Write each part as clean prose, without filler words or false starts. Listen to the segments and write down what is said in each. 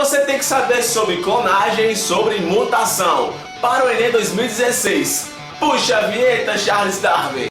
você tem que saber sobre clonagem e sobre mutação para o Enem 2016. Puxa a vinheta, Charles Darwin!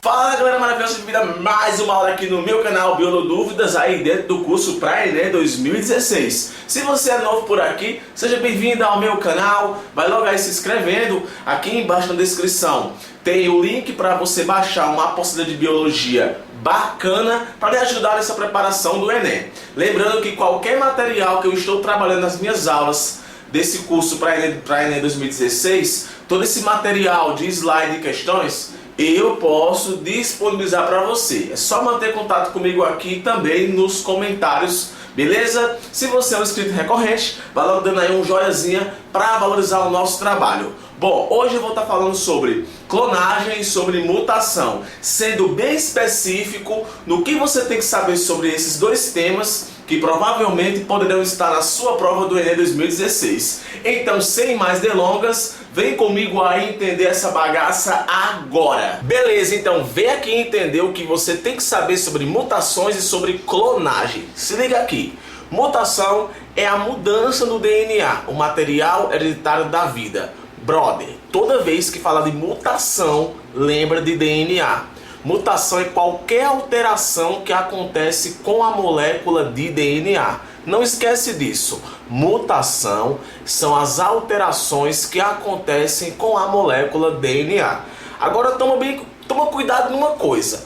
Fala galera maravilhosa de vida, mais uma aula aqui no meu canal Biolodúvidas, aí dentro do curso para Enem 2016. Se você é novo por aqui, seja bem-vindo ao meu canal, vai logo aí se inscrevendo. Aqui embaixo na descrição tem o link para você baixar uma apostila de biologia bacana para lhe ajudar nessa preparação do Enem. Lembrando que qualquer material que eu estou trabalhando nas minhas aulas desse curso para Enem 2016, todo esse material de slide e questões, eu posso disponibilizar para você. É só manter contato comigo aqui também nos comentários, beleza? Se você é um inscrito recorrente, vai logo dando aí um joiazinha para valorizar o nosso trabalho. Bom, hoje eu vou estar falando sobre clonagem e sobre mutação, sendo bem específico no que você tem que saber sobre esses dois temas que provavelmente poderão estar na sua prova do Enem 2016. Então, sem mais delongas, vem comigo aí entender essa bagaça agora. Beleza, então vem aqui entender o que você tem que saber sobre mutações e sobre clonagem. Se liga aqui. Mutação é a mudança no DNA, o material hereditário da vida. Brother, toda vez que fala de mutação, lembra de DNA. Mutação é qualquer alteração que acontece com a molécula de DNA. Não esquece disso. Mutação são as alterações que acontecem com a molécula DNA. Agora toma cuidado numa coisa.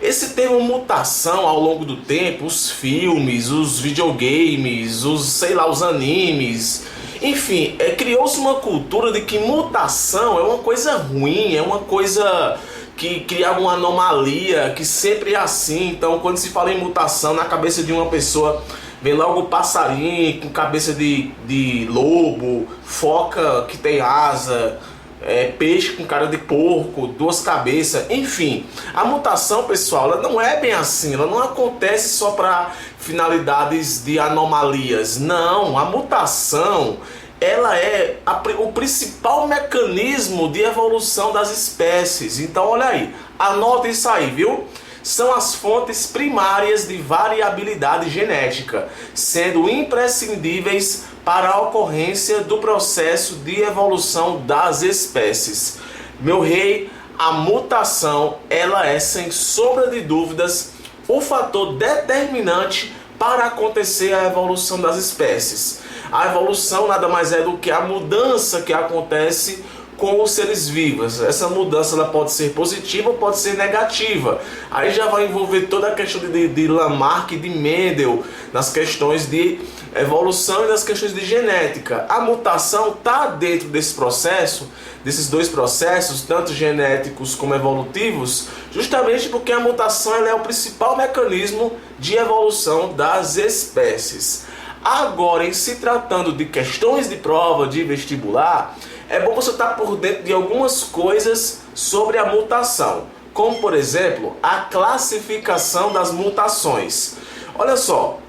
Esse termo mutação, ao longo do tempo, os filmes, os videogames, os animes, enfim, criou-se uma cultura de que mutação é uma coisa ruim, é uma coisa que cria alguma anomalia, que sempre é assim. Então, quando se fala em mutação, na cabeça de uma pessoa vem logo passarinho com cabeça de lobo, foca que tem asa, peixe com cara de porco, duas cabeças, enfim. A mutação, pessoal, ela não é bem assim, ela não acontece só para finalidades de anomalias. Não, a mutação, ela é o principal mecanismo de evolução das espécies. Então olha aí, anota isso aí, viu? São as fontes primárias de variabilidade genética, sendo imprescindíveis para a ocorrência do processo de evolução das espécies. Meu rei, a mutação, ela é sem sombra de dúvidas o fator determinante para acontecer a evolução das espécies. A evolução nada mais é do que a mudança que acontece com os seres vivos. Essa mudança ela pode ser positiva ou pode ser negativa. Aí já vai envolver toda a questão de Lamarck e de Mendel nas questões de evolução e nas questões de genética. A mutação está dentro desse processo, desses dois processos, tanto genéticos como evolutivos, justamente porque a mutação ela é o principal mecanismo de evolução das espécies. Agora, em se tratando de questões de prova de vestibular, é bom você estar por dentro de algumas coisas sobre a mutação, como por exemplo, a classificação das mutações. Olha só,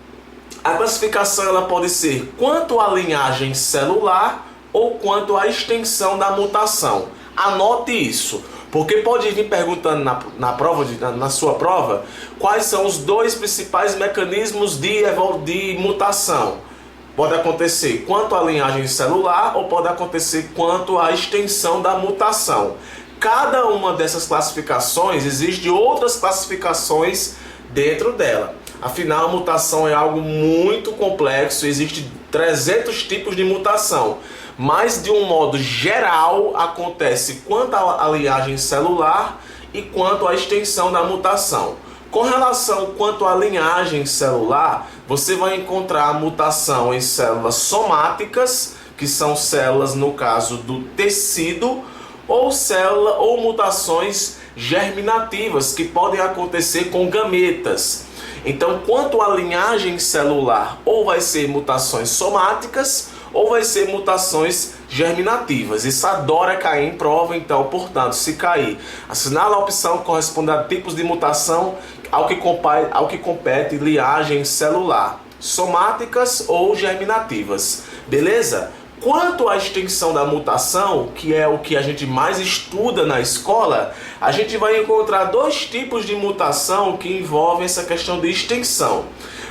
a classificação ela pode ser quanto à linhagem celular ou quanto à extensão da mutação. Anote isso, porque pode vir perguntando na sua prova quais são os dois principais mecanismos de mutação. Pode acontecer quanto à linhagem celular ou pode acontecer quanto à extensão da mutação. Cada uma dessas classificações, existe outras classificações dentro dela. Afinal, a mutação é algo muito complexo, existem 300 tipos de mutação. Mas, de um modo geral, acontece quanto à linhagem celular e quanto à extensão da mutação. Com relação quanto à linhagem celular, você vai encontrar a mutação em células somáticas, que são células, no caso do tecido, ou mutações germinativas, que podem acontecer com gametas. Então, quanto à linhagem celular, ou vai ser mutações somáticas, ou vai ser mutações germinativas. Isso adora cair em prova, então, portanto, se cair, assinala a opção que corresponde a tipos de mutação ao que compete linhagem celular, somáticas ou germinativas. Beleza? Quanto à extensão da mutação, que é o que a gente mais estuda na escola, a gente vai encontrar dois tipos de mutação que envolvem essa questão de extensão.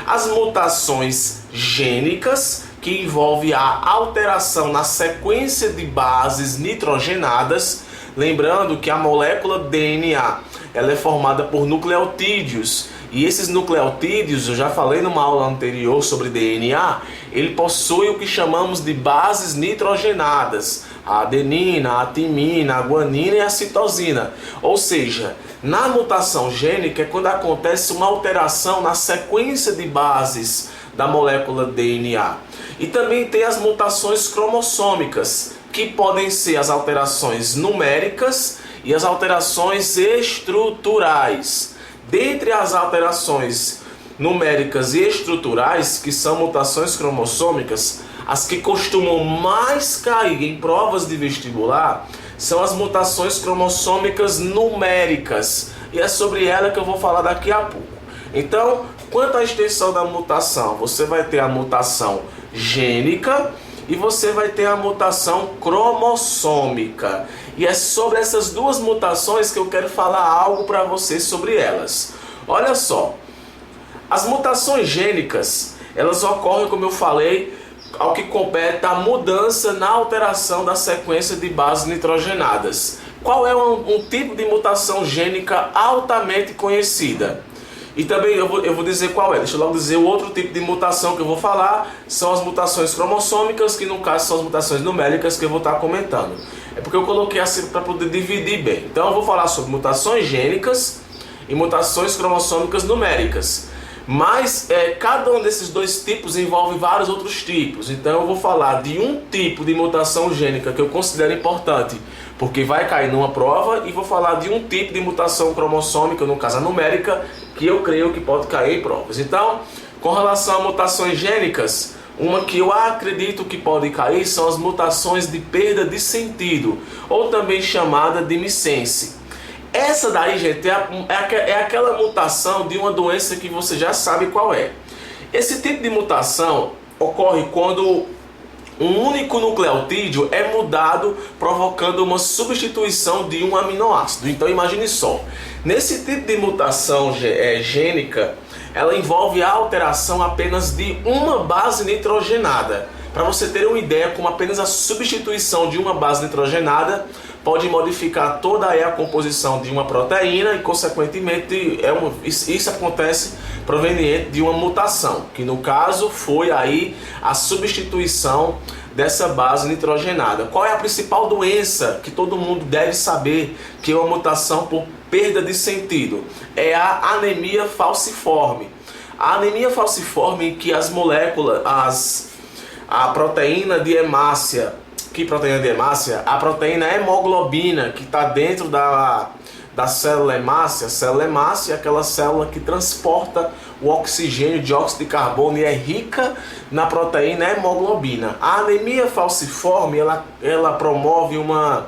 As mutações gênicas, que envolve a alteração na sequência de bases nitrogenadas. Lembrando que a molécula DNA ela é formada por nucleotídeos, e esses nucleotídeos, eu já falei numa aula anterior sobre DNA, ele possui o que chamamos de bases nitrogenadas, a adenina, a timina, a guanina e a citosina. Ou seja, na mutação gênica é quando acontece uma alteração na sequência de bases da molécula DNA. E também tem as mutações cromossômicas, que podem ser as alterações numéricas e as alterações estruturais. Dentre as alterações numéricas e estruturais, que são mutações cromossômicas, as que costumam mais cair em provas de vestibular são as mutações cromossômicas numéricas. E é sobre ela que eu vou falar daqui a pouco. Então, quanto à extensão da mutação, você vai ter a mutação gênica e você vai ter a mutação cromossômica. E é sobre essas duas mutações que eu quero falar algo para vocês sobre elas. Olha só, as mutações gênicas, elas ocorrem, como eu falei, ao que compete a mudança na alteração da sequência de bases nitrogenadas. Qual é um tipo de mutação gênica altamente conhecida? E também eu vou dizer qual é. Deixa eu logo dizer o outro tipo de mutação que eu vou falar. São as mutações cromossômicas, que no caso são as mutações numéricas que eu vou estar comentando. É porque eu coloquei assim para poder dividir bem. Então eu vou falar sobre mutações gênicas e mutações cromossômicas numéricas. Mas cada um desses dois tipos envolve vários outros tipos. Então eu vou falar de um tipo de mutação gênica que eu considero importante, porque vai cair numa prova, e vou falar de um tipo de mutação cromossômica, no caso a numérica, que eu creio que pode cair em provas. Então, com relação a mutações gênicas, uma que eu acredito que pode cair são as mutações de perda de sentido, ou também chamada de missense. Essa daí, gente, é aquela mutação de uma doença que você já sabe qual é. Esse tipo de mutação ocorre quando um único nucleotídeo é mudado, provocando uma substituição de um aminoácido. Então imagine só, nesse tipo de mutação gênica, ela envolve a alteração apenas de uma base nitrogenada. Para você ter uma ideia, como apenas a substituição de uma base nitrogenada pode modificar toda a composição de uma proteína e, consequentemente, isso acontece proveniente de uma mutação, que no caso foi aí a substituição dessa base nitrogenada. Qual é a principal doença que todo mundo deve saber que é uma mutação por perda de sentido? É a anemia falciforme. A anemia falciforme em que as moléculas, a proteína de hemácia, que proteína de hemácia? A proteína hemoglobina, que está dentro da célula hemácia. A célula hemácia é aquela célula que transporta o oxigênio, dióxido de carbono, e é rica na proteína hemoglobina. A anemia falciforme, ela promove uma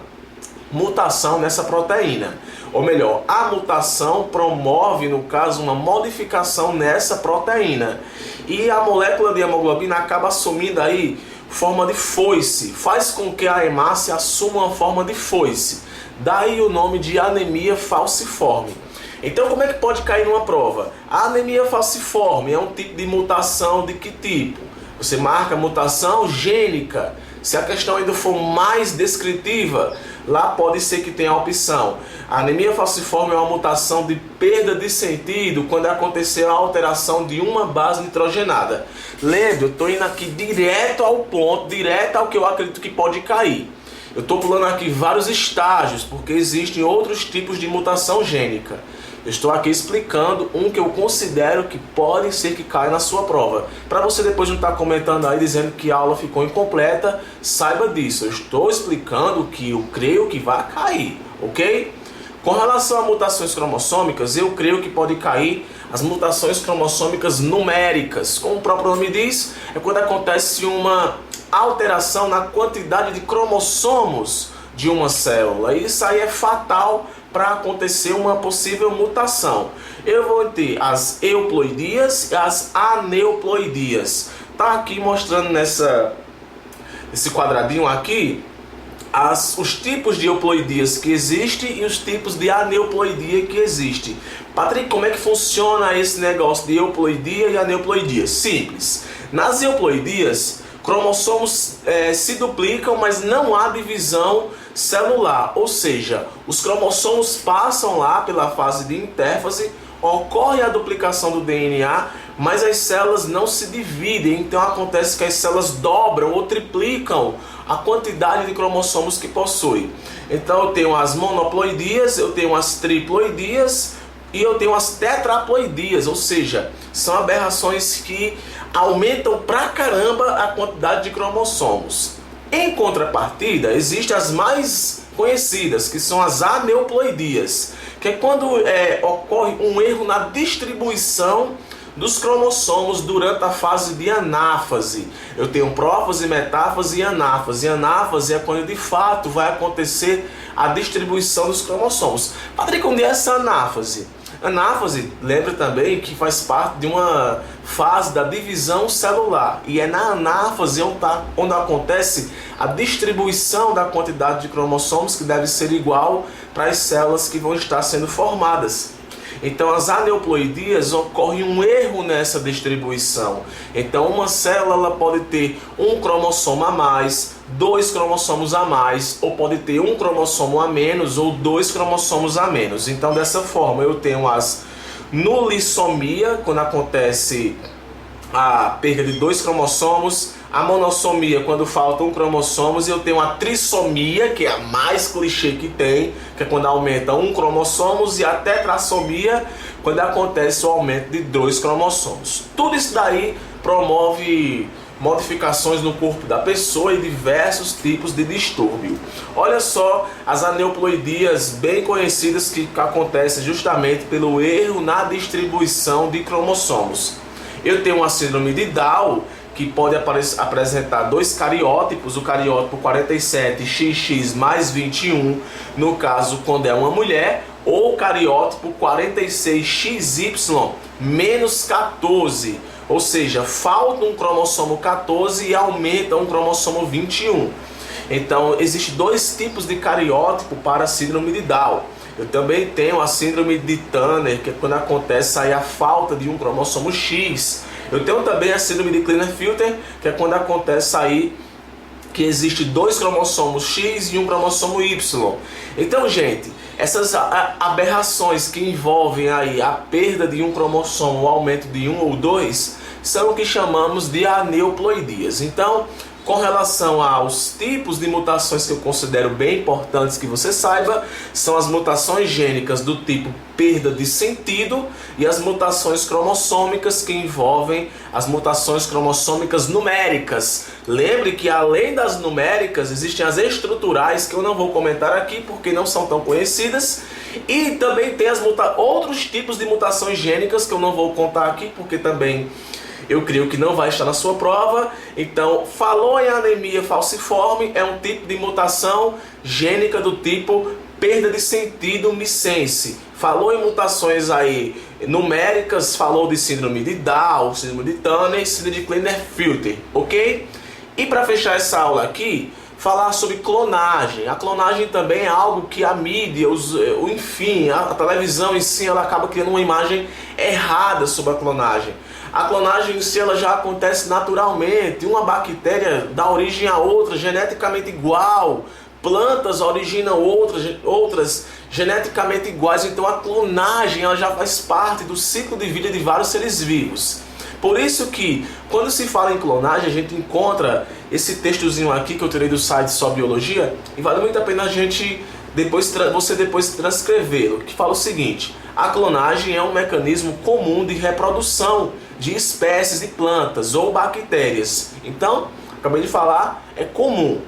mutação nessa proteína. Ou melhor, a mutação promove, no caso, uma modificação nessa proteína. E a molécula de hemoglobina acaba assumindo aí forma de foice, faz com que a hemácia assuma uma forma de foice. Daí o nome de anemia falciforme. Então, como é que pode cair numa prova? A anemia falciforme é um tipo de mutação de que tipo? Você marca mutação gênica. Se a questão ainda for mais descritiva, lá pode ser que tenha a opção. A anemia falciforme é uma mutação de perda de sentido quando aconteceu a alteração de uma base nitrogenada. Lembre, eu estou indo aqui direto ao ponto, direto ao que eu acredito que pode cair. Eu estou pulando aqui vários estágios, porque existem outros tipos de mutação gênica. Eu estou aqui explicando um que eu considero que pode ser que caia na sua prova. Para você depois não estar comentando aí dizendo que a aula ficou incompleta, saiba disso. Eu estou explicando que eu creio que vai cair, ok? Com relação a mutações cromossômicas, eu creio que pode cair as mutações cromossômicas numéricas. Como o próprio nome diz, é quando acontece uma alteração na quantidade de cromossomos de uma célula. Isso aí é fatal para acontecer uma possível mutação. Eu vou ter as euploidias e as aneuploidias. Tá aqui mostrando esse quadradinho aqui, os tipos de euploidias que existem e os tipos de aneuploidia que existem. Patrick, como é que funciona esse negócio de euploidia e aneuploidia? Simples. Nas euploidias, cromossomos se duplicam, mas não há divisão celular. Ou seja, os cromossomos passam lá pela fase de intérfase, ocorre a duplicação do DNA, mas as células não se dividem. Então acontece que as células dobram ou triplicam a quantidade de cromossomos que possui. Então eu tenho as monoploidias, eu tenho as triploidias e eu tenho as tetraploidias, ou seja, são aberrações que aumentam pra caramba a quantidade de cromossomos. Em contrapartida, existem as mais conhecidas, que são as aneuploidias, que é quando ocorre um erro na distribuição dos cromossomos durante a fase de anáfase. Eu tenho prófase, metáfase e anáfase. E anáfase é quando de fato vai acontecer a distribuição dos cromossomos. Patrick, onde é essa anáfase? Anáfase, lembra também que faz parte de uma fase da divisão celular. E é na anáfase onde acontece a distribuição da quantidade de cromossomos, que deve ser igual para as células que vão estar sendo formadas. Então as aneuploidias ocorre um erro nessa distribuição. Então uma célula ela pode ter um cromossomo a mais, 2 cromossomos a mais, ou pode ter um cromossomo a menos ou 2 cromossomos a menos. Então dessa forma eu tenho as nulissomia, quando acontece a perda de 2 cromossomos, a monossomia quando falta um cromossomo, e eu tenho a trissomia, que é a mais clichê que tem, que é quando aumenta 1 cromossomo, e a tetrassomia, quando acontece o aumento de 2 cromossomos. Tudo isso daí promove modificações no corpo da pessoa e diversos tipos de distúrbio. Olha só as aneuploidias bem conhecidas que acontecem justamente pelo erro na distribuição de cromossomos. Eu tenho uma síndrome de Down, que pode apresentar 2 cariótipos, o cariótipo 47XX mais 21, no caso quando é uma mulher, ou o cariótipo 46XY menos 14, ou seja, falta um cromossomo 14 e aumenta um cromossomo 21. Então, existem 2 tipos de cariótipo para a síndrome de Down. Eu também tenho a síndrome de Turner, que é quando acontece aí a falta de um cromossomo X. Eu tenho também a síndrome de Klinefelter, que é quando acontece aí que existe 2 cromossomos X e um cromossomo Y. Então, gente, essas aberrações que envolvem aí a perda de um cromossomo, o aumento de 1 ou 2, são o que chamamos de aneuploidias. Então, com relação aos tipos de mutações que eu considero bem importantes que você saiba, são as mutações gênicas do tipo perda de sentido e as mutações cromossômicas, que envolvem as mutações cromossômicas numéricas. Lembre que além das numéricas existem as estruturais, que eu não vou comentar aqui porque não são tão conhecidas, e também tem outros tipos de mutações gênicas que eu não vou contar aqui porque também eu creio que não vai estar na sua prova. Então, falou em anemia falciforme, é um tipo de mutação gênica do tipo perda de sentido missense. Falou em mutações aí numéricas, falou de síndrome de Down, síndrome de Turner, síndrome de Klinefelter, ok? E para fechar essa aula aqui, falar sobre clonagem. A clonagem também é algo que a mídia, enfim, a televisão em si, ela acaba criando uma imagem errada sobre a clonagem. A clonagem em si ela já acontece naturalmente. Uma bactéria dá origem a outra geneticamente igual. Plantas originam outras geneticamente iguais. Então a clonagem ela já faz parte do ciclo de vida de vários seres vivos. Por isso que quando se fala em clonagem a gente encontra esse textozinho aqui que eu tirei do site Só Biologia, e vale muito a pena a gente você depois transcrevê-lo, que fala o seguinte: a clonagem é um mecanismo comum de reprodução de espécies de plantas ou bactérias. Então, acabei de falar, é comum.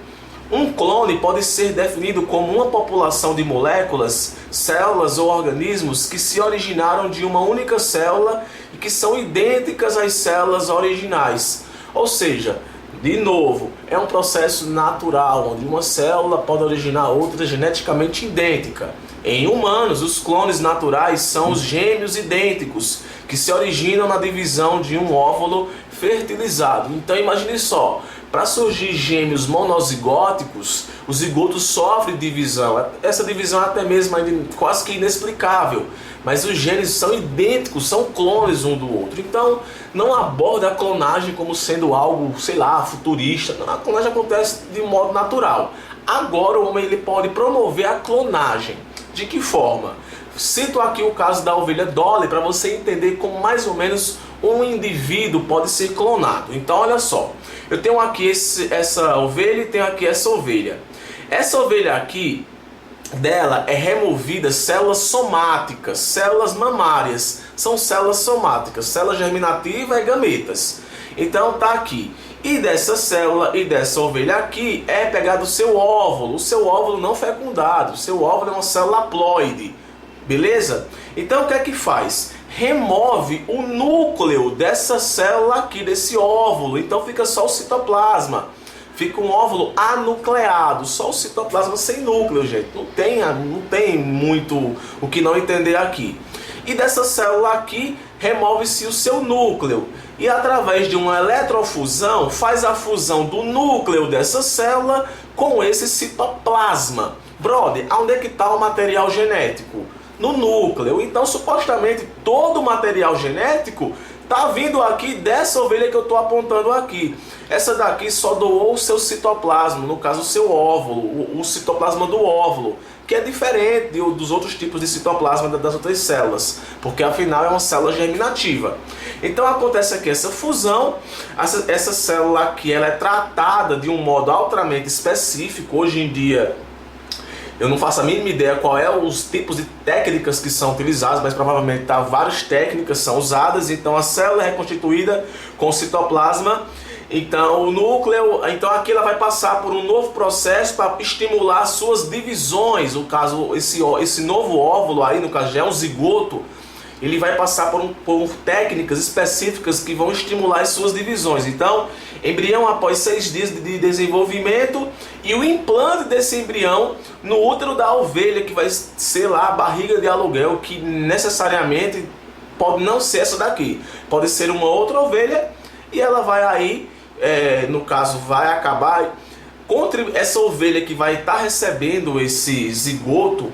Um clone pode ser definido como uma população de moléculas, células ou organismos que se originaram de uma única célula e que são idênticas às células originais. Ou seja, de novo, é um processo natural, onde uma célula pode originar outra geneticamente idêntica. Em humanos, os clones naturais são os gêmeos idênticos, que se originam na divisão de um óvulo fertilizado. Então imagine só, para surgir gêmeos monozigóticos, o zigoto sofre divisão. Essa divisão é até mesmo quase que inexplicável. Mas os genes são idênticos, são clones um do outro. Então, não aborda a clonagem como sendo algo, sei lá, futurista. A clonagem acontece de modo natural. Agora, o homem ele pode promover a clonagem. De que forma? Cito aqui o caso da ovelha Dolly para você entender como mais ou menos um indivíduo pode ser clonado. Então, olha só. Eu tenho aqui essa ovelha e tenho aqui essa ovelha. Essa ovelha aqui, dela é removida células somáticas, células mamárias, são células somáticas, célula germinativa e gametas. Então tá aqui. E dessa célula e dessa ovelha aqui é pegado o seu óvulo não fecundado, o seu óvulo é uma célula haploide, beleza? Então o que é que faz? Remove o núcleo dessa célula aqui, desse óvulo, então fica só o citoplasma. Fica um óvulo anucleado, só o citoplasma sem núcleo, gente. Não tem muito o que não entender aqui. E dessa célula aqui, remove-se o seu núcleo. E através de uma eletrofusão, faz a fusão do núcleo dessa célula com esse citoplasma. Brother, onde é que está o material genético? No núcleo. Então, supostamente, todo o material genético está vindo aqui dessa ovelha que eu estou apontando aqui. Essa daqui só doou o seu citoplasma, no caso o seu óvulo, o citoplasma do óvulo, que é diferente dos outros tipos de citoplasma das outras células, porque afinal é uma célula germinativa. Então acontece aqui essa fusão, essa célula aqui ela é tratada de um modo altamente específico. Hoje em dia eu não faço a mínima ideia qual é os tipos de técnicas que são utilizadas, mas provavelmente várias técnicas são usadas. Então a célula é reconstituída com o citoplasma. Então o núcleo, então aqui ela vai passar por um novo processo para estimular suas divisões. No caso, esse novo óvulo aí, no caso já é um zigoto, ele vai passar por técnicas específicas que vão estimular as suas divisões. Então, embrião após 6 dias de desenvolvimento e o implante desse embrião no útero da ovelha, que vai ser lá a barriga de aluguel, que necessariamente pode não ser essa daqui. Pode ser uma outra ovelha e ela vai aí, no caso, vai acabar... Essa ovelha que vai estar recebendo esse zigoto,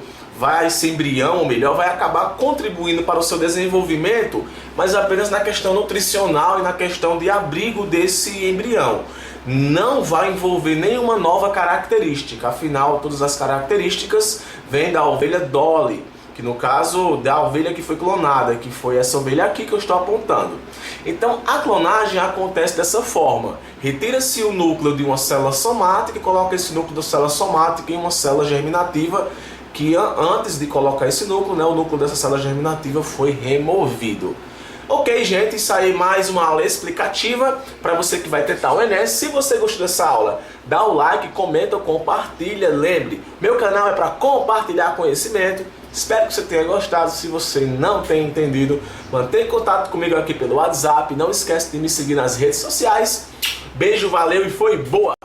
esse embrião, ou melhor, vai acabar contribuindo para o seu desenvolvimento, mas apenas na questão nutricional e na questão de abrigo desse embrião. Não vai envolver nenhuma nova característica, afinal, todas as características vêm da ovelha Dolly, que no caso da ovelha que foi clonada, que foi essa ovelha aqui que eu estou apontando. Então a clonagem acontece dessa forma: retira-se o núcleo de uma célula somática e coloca esse núcleo da célula somática em uma célula germinativa, que antes de colocar esse núcleo, o núcleo dessa célula germinativa foi removido. Ok, gente, isso aí mais uma aula explicativa para você que vai tentar o Enem. Se você gostou dessa aula, dá o like, comenta, compartilha. Lembre, meu canal é para compartilhar conhecimento. Espero que você tenha gostado. Se você não tem entendido, mantenha contato comigo aqui pelo WhatsApp. Não esquece de me seguir nas redes sociais. Beijo, valeu e foi boa!